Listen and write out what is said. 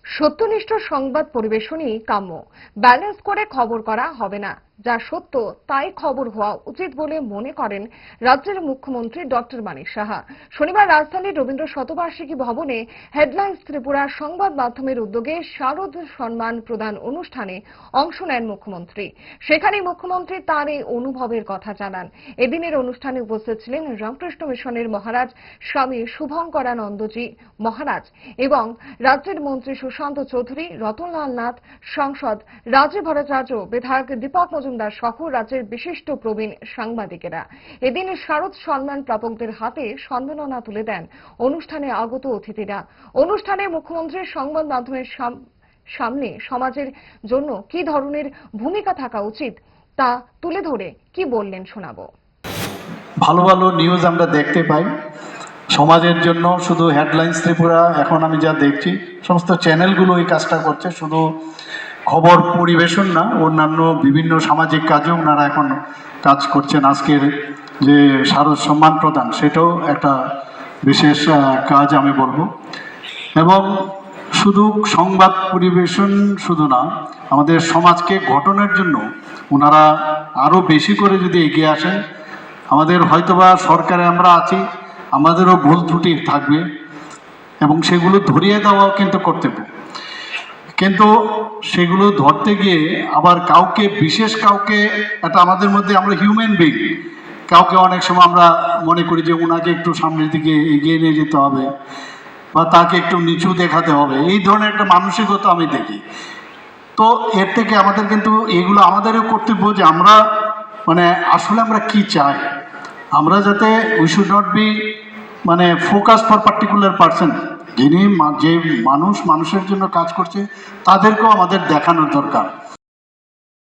সত্যনিষ্ঠ সংবাদ পরিবেশনই কাম্য। ব্যালেন্স করে খবর করা হবে না, যা সত্য তাই খবর হওয়া উচিত বলে মনে করেন রাজ্যের মুখ্যমন্ত্রী ডক্টর মানিক সাহা। শনিবার রাজধানীর রবীন্দ্র শতবার্ষিকী ভবনে হেডলাইন্স ত্রিপুরা সংবাদ মাধ্যমের উদ্যোগে শারদ সম্মান প্রদান অনুষ্ঠানে অংশ নেন মুখ্যমন্ত্রী। সেখানে মুখ্যমন্ত্রী তার এই অনুভবের কথা জানান। এদিনের অনুষ্ঠানে উপস্থিত ছিলেন রামকৃষ্ণ মিশনের মহারাজ স্বামী শুভঙ্করানন্দজি মহারাজ এবং রাজ্যের মন্ত্রী সুশান্ত চৌধুরী, রতনলাল নাথ, সাংসদ রাজীব ভট্টাচার্য, বিধায়ক দীপক মজুমদার সহ রাজ্যের বিশিষ্ট প্রবীণ সাংবাদিকেরা। এদিন শারদ সম্মান প্রাপকদের হাতে সম্মাননা তুলে দেন অনুষ্ঠানে আগত অতিথিরা। অনুষ্ঠানে মুখ্যমন্ত্রীর সংবাদ মাধ্যমের সামনে সমাজের জন্য কি ধরনের ভূমিকা থাকা উচিত তা তুলে ধরে কি বললেন শোনাবো। ভালো ভালো নিউজ আমরা দেখতে পাই সমাজের জন্য। শুধু হেডলাইন্স ত্রিপুরা, এখন আমি যা দেখছি সমস্ত চ্যানেলগুলো এই কাজটা করছে। শুধু খবর পরিবেশন না, অন্যান্য বিভিন্ন সামাজিক কাজেও ওনারা এখন কাজ করছেন। আজকের যে শারদ সম্মান প্রদান, সেটাও একটা বিশেষ কাজ আমি বলবো। এবং শুধু সংবাদ পরিবেশন শুধু না, আমাদের সমাজকে গঠনের জন্য ওনারা আরও বেশি করে যদি এগিয়ে আসেন, আমাদের হয়তোবা সরকারে আমরা আছি, আমাদেরও ভুল ত্রুটি থাকবে এবং সেগুলো ধরিয়ে দেওয়াও কিন্তু কর্তব্য। কিন্তু সেগুলো ধরতে গিয়ে আবার কাউকে, বিশেষ কাউকে, এটা আমাদের মধ্যে আমরা হিউম্যান বিং, কাউকে অনেক সময় আমরা মনে করি যে ওনাকে একটু সামনের দিকে এগিয়ে নিয়ে যেতে হবে বা তাকে একটু নিচু দেখাতে হবে, এই ধরনের একটা মানসিকতা আমি দেখি। তো এর থেকে আমাদের কিন্তু এগুলো আমাদেরও কর্তব্য যে আমরা আসলে আমরা কি চাই। আমরা যাতে we should not be focus for particular person, যিনি যে মানুষের জন্য কাজ করছে তাদেরকেও আমাদের দেখানোর দরকার।